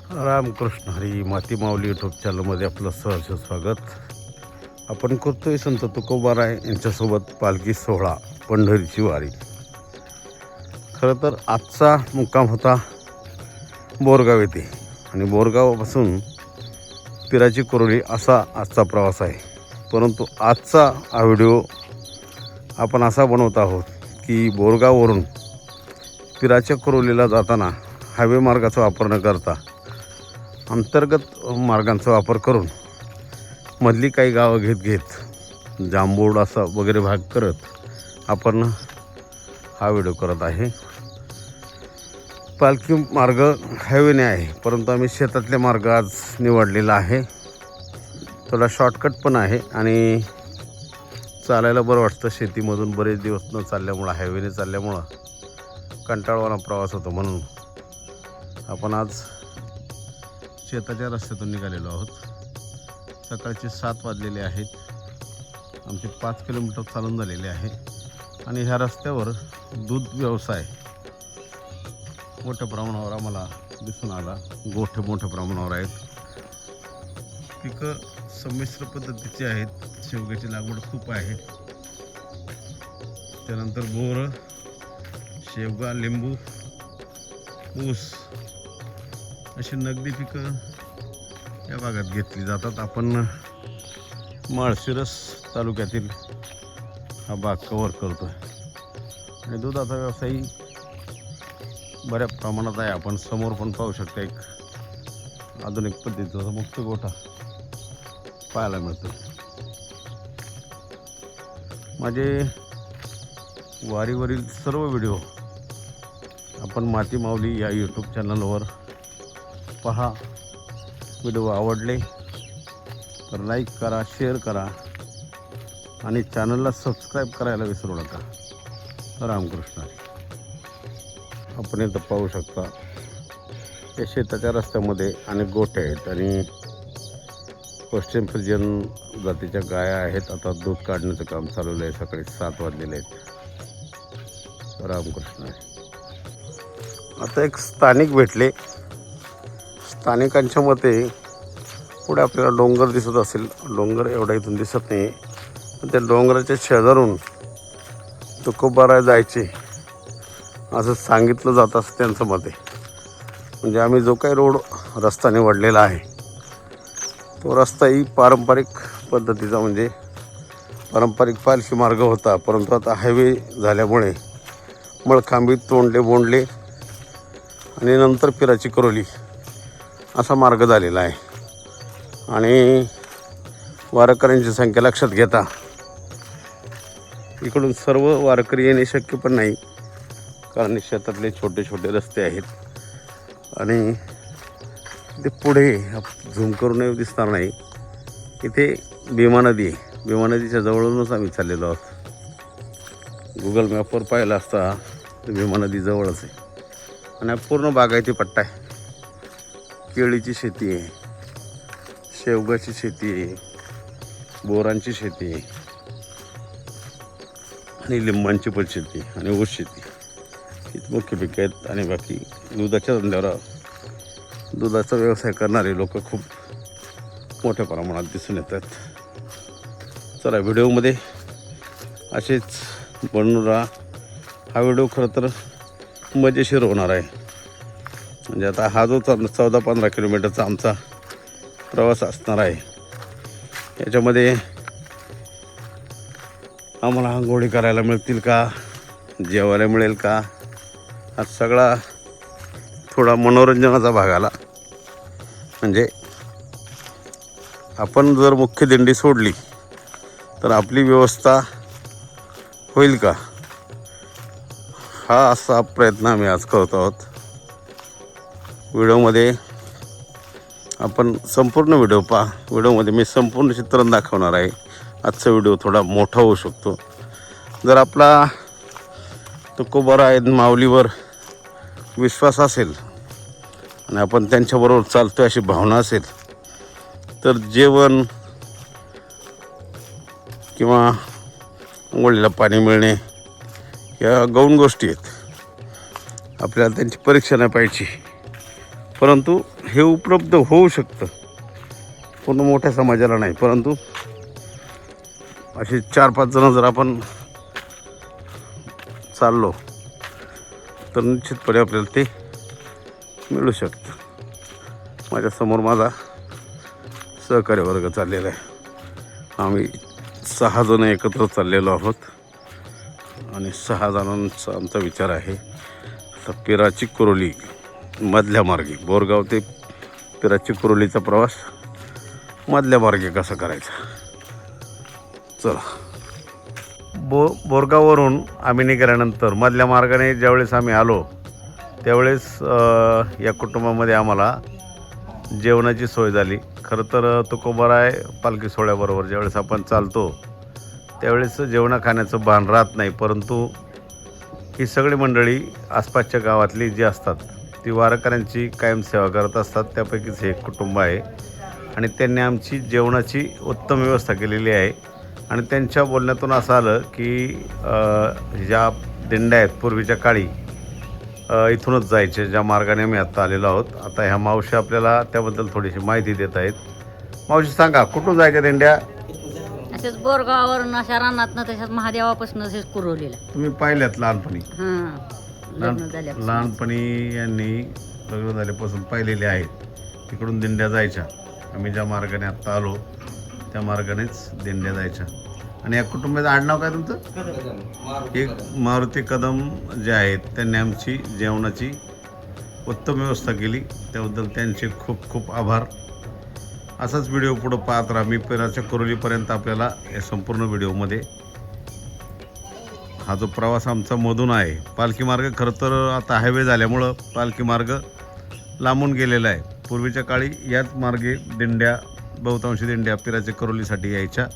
रामकृष्ण हरी माती माऊली यूट्यूब चॅनलमध्ये आपलं सहर्ष स्वागत. आपण करतोय संत तुकोबाराय यांच्यासोबत पालखी सोहळा पंढरीची वारी. खरं तर आजचा मुक्काम होता बोरगाव येथे आणि बोरगावापासून पिराची कोरोली असा आजचा प्रवास आहे. परंतु आजचा हा व्हिडिओ आपण असा बनवत आहोत की बोरगाववरून पिराच्या कोरोलीला जाताना हायवे मार्गाचा वापर न करता अंतर्गत मार्गांचा वापर करून मधली काही गावं घेत जांभूड असा वगैरे भाग करत आपण हा व्हिडिओ करत आहे. पालखी मार्ग हायवेने आहे, परंतु आम्ही शेतातले मार्ग आज निवडलेला आहे. थोडा शॉर्टकट पण आहे आणि चालायला बरं वाटतं. शेतीमधून बरेच दिवस न चालल्यामुळं, हायवेने चालल्यामुळं कंटाळवाणा प्रवास होतो, म्हणून आपण आज शेताच्या रस्त्यातून निघालेलो आहोत. सकाळचे 7 वाजलेले आहेत. आमचे 5 किलोमीटर चालून झालेले आहे आणि ह्या रस्त्यावर दूध व्यवसाय मोठ्या प्रमाणावर आम्हाला दिसून आला. गोठे मोठ्या प्रमाणावर आहेत. पिकं संमिश्र पद्धतीची आहेत. शेवग्याची लागवड खूप आहे. त्यानंतर बोर, शेवगा, लिंबू, ऊस अशी नगदी पिकं या भागात घेतली जातात. आपण माळशिरस तालुक्यातील हा भाग कव्हर करतो आणि दुधाचा व्यवसाय बऱ्या प्रमाणात आहे. आपण समोर पण पाहू शकता एक आधुनिक पद्धतीचा मुक्त गोठा पाहायला मिळतो. माझे वारीवरील सर्व व्हिडिओ आपण माती माऊली या यूट्यूब चॅनलवर पहा. व्हिडिओ आवडले तर लाईक करा, शेअर करा आणि चॅनलला सबस्क्राईब करायला विसरू नका. रामकृष्ण. आपण इथं पाहू शकता या शेताच्या रस्त्यामध्ये अनेक गोठे आहेत आणि पश्चिम फ्रिजियन जातीच्या गाया आहेत. आता दूध काढण्याचं काम चालवलं आहे. सकाळी 7 वाजलेले आहेत. रामकृष्ण. आता एक स्थानिक भेटले. स्थानिकांच्या मते पुढे आपल्याला डोंगर दिसत असेल. डोंगर एवढा इथून दिसत नाही, पण त्या डोंगराच्या शेजारून तुकोबाराय जायचे असं सांगितलं जात असं त्यांचं मत आहे. म्हणजे आम्ही जो काही रस्ता निवडलेला आहे तो रस्ताही पारंपरिक पद्धतीचा, म्हणजे पारंपरिक पालखी मार्ग होता. परंतु आता हायवे झाल्यामुळे मळखांबी, तोंडले, बोंडले आणि नंतर पिराची कोरोली असा मार्ग झालेला आहे. आणि वारकऱ्यांची संख्या लक्षात घेता इकडून सर्व वारकरी येणे शक्य पण नाही, कारण शेतातले छोटे छोटे रस्ते आहेत आणि ते पुढे झूम करून दिसणार नाही. इथे भीमा नदी आहे. भीमा नदीच्या जवळूनच आम्ही चाललेलो आहोत. गुगल मॅपवर पाहिलं असता भीमा नदी जवळच आहे आणि पूर्ण बागायती पट्टा आहे. केळीची शेती आहे, शेवगाची शेती आहे, बोरांची शेती आहे आणि लिंबांची पण शेती आणि ऊस शेती ही मुख्य पिकं आहेत. आणि बाकी दुधाच्या धंद्यावर, दुधाचा व्यवसाय करणारे लोक खूप मोठ्या प्रमाणात दिसून येतात. चला व्हिडिओमध्ये असेच बनून राहा. हा व्हिडिओ खरं तर मजेशीर होणार आहे. म्हणजे आता हा जो 14-15 किलोमीटरचा आमचा प्रवास असणार आहे, याच्यामध्ये आम्हाला आंघोळी करायला मिळतील का, जेवायला मिळेल का, हा सगळा थोडा मनोरंजनाचा भाग आला. म्हणजे आपण जर मुख्य दिंडी सोडली तर आपली व्यवस्था होईल का, हा असा प्रयत्न आम्ही आज करत आहोत. व्हिडिओमध्ये आपण संपूर्ण व्हिडिओ पहा. व्हिडिओमध्ये मी संपूर्ण चित्रण दाखवणार आहे. आजचा व्हिडिओ थोडा मोठा होऊ शकतो. जर आपला तुकोबाराय माऊलीवर विश्वास असेल आणि आपण त्यांच्याबरोबर चालतो अशी भावना असेल तर जेवण किंवा आंघोळीला पाणी मिळणे या गौण गोष्टी आहेत. आपल्याला त्यांची परीक्षा नाही पाहिजे, परंतु हे उपलब्ध होऊ शकतं, पूर्ण मोठ्या समाजाला नाही, परंतु असे 4-5 जण जर आपण चाललो तर निश्चितपणे आपल्याला ते मिळू शकतं. माझ्यासमोर माझा सहकारी वर्ग चाललेला आहे. आम्ही 6 जण एकत्र चाललेलो आहोत आणि 6 जणांचा आमचा विचार आहे आता पिराची कुरोली मधल्या मार्गे, बोरगाव ते पिराची कुरोलीचा प्रवास मधल्या मार्गे कसा करायचा. चला, बोरगाववरून आम्ही निघाल्यानंतर मधल्या मार्गाने ज्यावेळेस आम्ही आलो त्यावेळेस या कुटुंबामध्ये आम्हाला जेवणाची सोय झाली. खरं तर तुकोबाराय पालखी सोहळ्याबरोबर ज्यावेळेस आपण चालतो त्यावेळेस जेवणा खाण्याचं भान राहत नाही, परंतु ही सगळी मंडळी आसपासच्या गावातली जी असतात ती वारकऱ्यांची कायम सेवा करत असतात. त्यापैकीच हे एक कुटुंब आहे आणि त्यांनी आमची जेवणाची उत्तम व्यवस्था केलेली आहे. आणि त्यांच्या बोलण्यातून असं आलं की ज्या दिंड्या आहेत पूर्वीच्या काळी इथूनच जायचे, ज्या मार्गाने आम्ही आत्ता आलेलो आहोत. आता ह्या मावशी आपल्याला त्याबद्दल थोडीशी माहिती देत आहेत. मावशी सांगा, कुठून जायच्या दिंड्या? असेच बोरगावावरून अशा रानातनं तशाच महादेवापासून असेच कुरवलेला. तुम्ही पाहिल्यात लहानपणी? लग्न झाल्या लहानपणी यांनी लग्न झाल्यापासून पाहिलेले आहेत. तिकडून दिंड्या जायच्या. आम्ही ज्या मार्गाने आत्ता आलो त्या मार्गानेच दिंड्या जायच्या. आणि या कुटुंबाचं आडनाव काय तुमचं? एक मारुती कदम जे आहेत त्यांनी आमची जेवणाची उत्तम व्यवस्था केली, त्याबद्दल त्यांचे खूप खूप आभार. असाच व्हिडिओ पुढं पाहत राहा. मी पिराच्या कुरोलीपर्यंत आपल्याला या संपूर्ण व्हिडिओमध्ये हा जो प्रवास आमचा मधून आहे, पालखी मार्ग खरं तर आता हायवे झाल्यामुळं पालखी मार्ग लांबून गेलेला आहे. पूर्वीच्या काळी याच मार्गे दिंड्या, बहुतांशी दिंड्या पिराच्या कुरोलीसाठी यायच्या.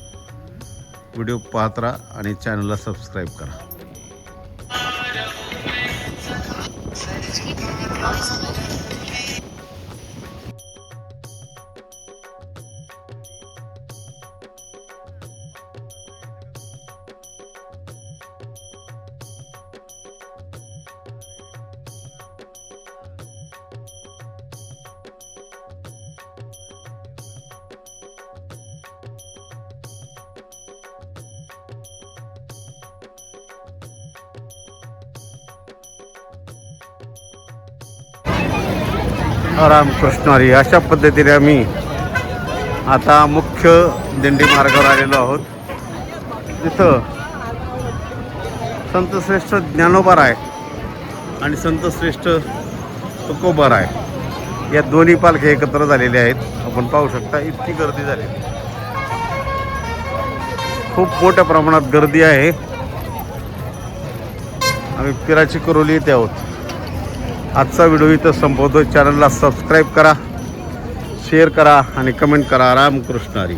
व्हिडिओ पाहत राहा आणि चॅनलला सबस्क्राईब करा. रामकृष्ण हरी. अशा पद्धतीने आम्ही आता मुख्य दिंडी मार्गावर आलेलो आहोत, जिथं संतश्रेष्ठ ज्ञानोबाराय आणि संतश्रेष्ठ तुकोबाराय या दोन्ही पालख्या एकत्र झालेल्या आहेत. आपण पाहू शकता इतकी गर्दी झाली, खूप मोठ्या प्रमाणात गर्दी आहे. आम्ही पिराची कुरोली येथे आहोत. आजचा व्हिडिओ इथं संपवतो. चॅनलला सबस्क्राईब करा, शेअर करा आणि कमेंट करा. रामकृष्ण हरी.